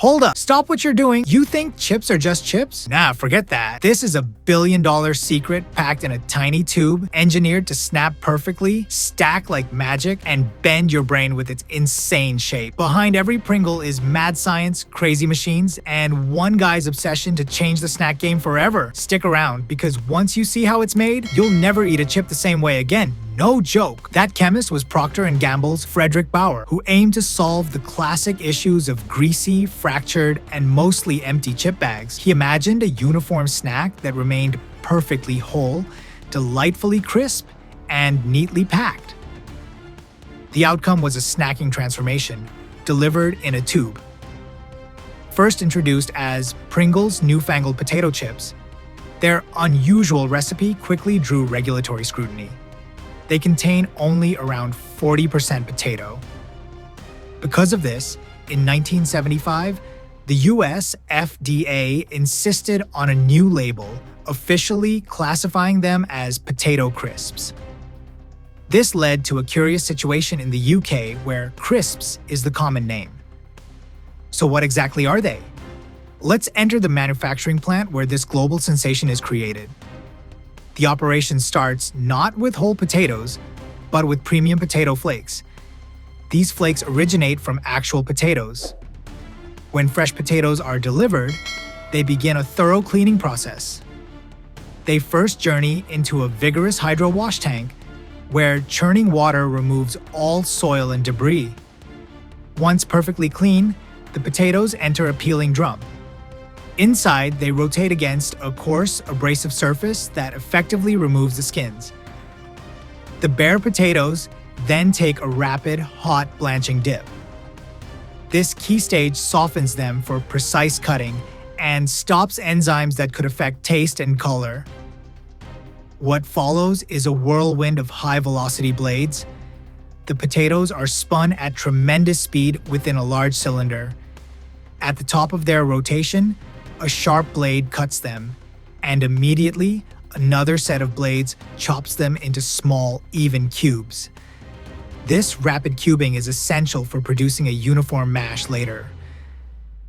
Hold up, stop what you're doing. You think chips are just chips? Nah, forget that. This is a billion-dollar secret packed in a tiny tube, engineered to snap perfectly, stack like magic, and bend your brain with its insane shape. Behind every Pringle is mad science, crazy machines, and one guy's obsession to change the snack game forever. Stick around, because once you see how it's made, you'll never eat a chip the same way again. No joke. That chemist was Procter Gamble's Fredric Baur, who aimed to solve the classic issues of greasy, fractured, and mostly empty chip bags. He imagined a uniform snack that remained perfectly whole, delightfully crisp, and neatly packed. The outcome was a snacking transformation, delivered in a tube. First introduced as Pringles newfangled potato chips, their unusual recipe quickly drew regulatory scrutiny. They contain only around 40% potato. Because of this, in 1975, the US FDA insisted on a new label, officially classifying them as potato crisps. This led to a curious situation in the UK where crisps is the common name. So what exactly are they? Let's enter the manufacturing plant where this global sensation is created. The operation starts not with whole potatoes, but with premium potato flakes. These flakes originate from actual potatoes. When fresh potatoes are delivered, they begin a thorough cleaning process. They first journey into a vigorous hydro wash tank, where churning water removes all soil and debris. Once perfectly clean, the potatoes enter a peeling drum. Inside, they rotate against a coarse, abrasive surface that effectively removes the skins. The bare potatoes then take a rapid, hot blanching dip. This key stage softens them for precise cutting and stops enzymes that could affect taste and color. What follows is a whirlwind of high-velocity blades. The potatoes are spun at tremendous speed within a large cylinder. At the top of their rotation, a sharp blade cuts them, and immediately another set of blades chops them into small, even cubes. This rapid cubing is essential for producing a uniform mash later.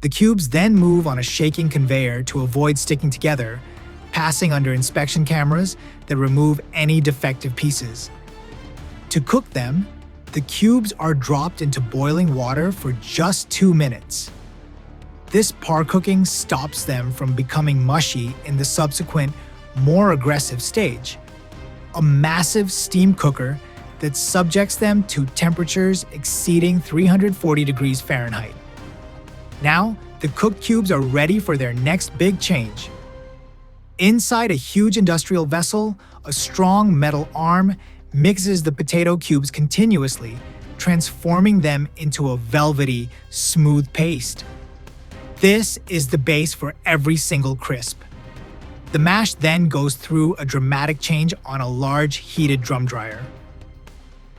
The cubes then move on a shaking conveyor to avoid sticking together, passing under inspection cameras that remove any defective pieces. To cook them, the cubes are dropped into boiling water for just 2 minutes. This par cooking stops them from becoming mushy in the subsequent, more aggressive stage, a massive steam cooker that subjects them to temperatures exceeding 340 degrees Fahrenheit. Now, the cooked cubes are ready for their next big change. Inside a huge industrial vessel, a strong metal arm mixes the potato cubes continuously, transforming them into a velvety, smooth paste. This is the base for every single crisp. The mash then goes through a dramatic change on a large heated drum dryer.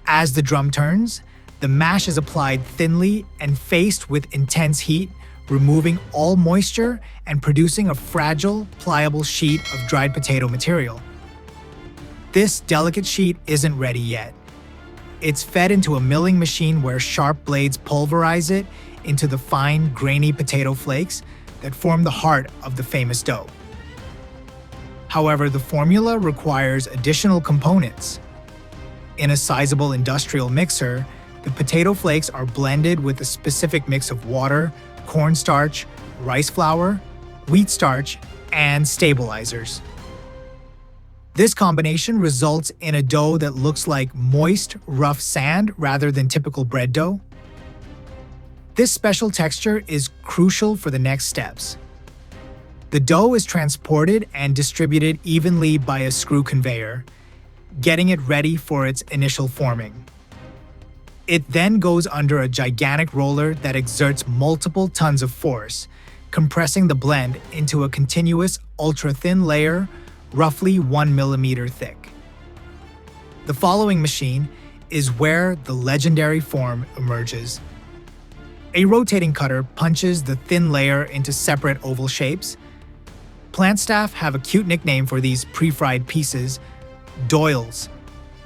As the drum turns, the mash is applied thinly and faced with intense heat, removing all moisture and producing a fragile, pliable sheet of dried potato material. This delicate sheet isn't ready yet. It's fed into a milling machine where sharp blades pulverize it into the fine, grainy potato flakes that form the heart of the famous dough. However, the formula requires additional components. In a sizable industrial mixer, the potato flakes are blended with a specific mix of water, cornstarch, rice flour, wheat starch, and stabilizers. This combination results in a dough that looks like moist, rough sand rather than typical bread dough. This special texture is crucial for the next steps. The dough is transported and distributed evenly by a screw conveyor, getting it ready for its initial forming. It then goes under a gigantic roller that exerts multiple tons of force, compressing the blend into a continuous ultra-thin layer, roughly 1 millimeter thick. The following machine is where the legendary form emerges. A rotating cutter punches the thin layer into separate oval shapes. Plant staff have a cute nickname for these pre-fried pieces, doyles,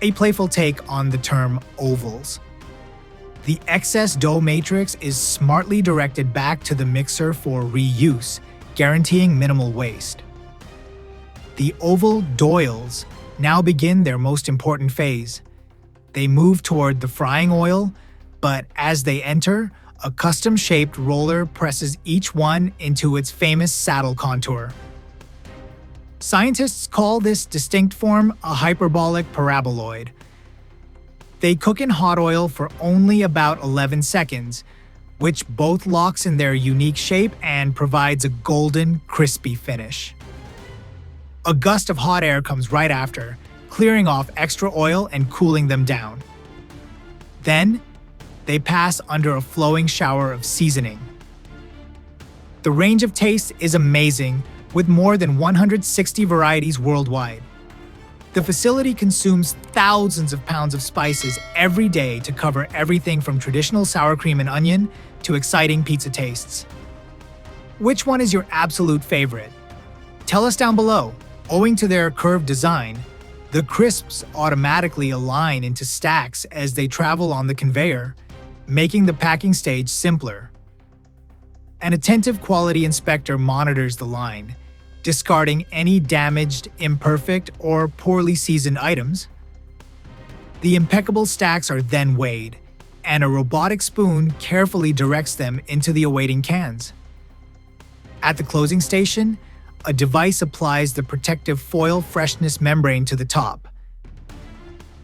a playful take on the term ovals. The excess dough matrix is smartly directed back to the mixer for reuse, guaranteeing minimal waste. The oval doils now begin their most important phase. They move toward the frying oil, but as they enter, a custom-shaped roller presses each one into its famous saddle contour. Scientists call this distinct form a hyperbolic paraboloid. They cook in hot oil for only about 11 seconds, which both locks in their unique shape and provides a golden, crispy finish. A gust of hot air comes right after, clearing off extra oil and cooling them down. Then, they pass under a flowing shower of seasoning. The range of taste is amazing, with more than 160 varieties worldwide. The facility consumes thousands of pounds of spices every day to cover everything from traditional sour cream and onion to exciting pizza tastes. Which one is your absolute favorite? Tell us down below. Owing to their curved design, the crisps automatically align into stacks as they travel on the conveyor, making the packing stage simpler. An attentive quality inspector monitors the line, discarding any damaged, imperfect, or poorly seasoned items. The impeccable stacks are then weighed, and a robotic spoon carefully directs them into the awaiting cans. At the closing station, a device applies the protective foil freshness membrane to the top.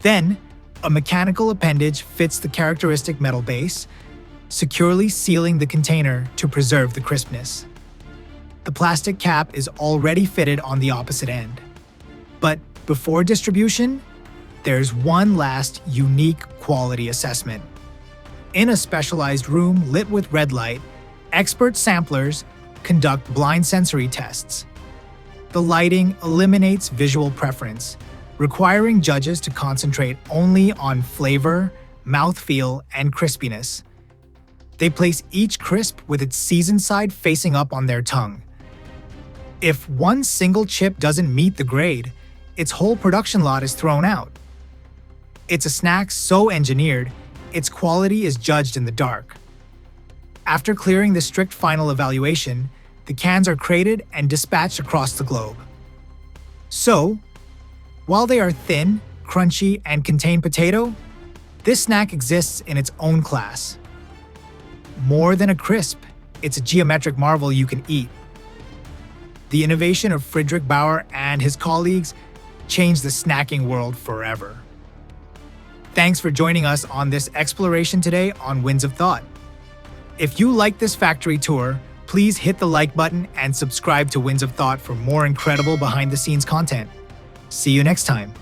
Then, a mechanical appendage fits the characteristic metal base, securely sealing the container to preserve the crispness. The plastic cap is already fitted on the opposite end. But before distribution, there's one last unique quality assessment. In a specialized room lit with red light, expert samplers conduct blind sensory tests. The lighting eliminates visual preference, requiring judges to concentrate only on flavor, mouthfeel, and crispiness. They place each crisp with its seasoned side facing up on their tongue. If one single chip doesn't meet the grade, its whole production lot is thrown out. It's a snack so engineered, its quality is judged in the dark. After clearing the strict final evaluation, the cans are crated and dispatched across the globe. So, while they are thin, crunchy, and contain potato, this snack exists in its own class. More than a crisp, it's a geometric marvel you can eat. The innovation of Fredric Baur and his colleagues changed the snacking world forever. Thanks for joining us on this exploration today on Winds of Thought. If you like this factory tour, please hit the like button and subscribe to Winds of Thought for more incredible behind-the-scenes content. See you next time.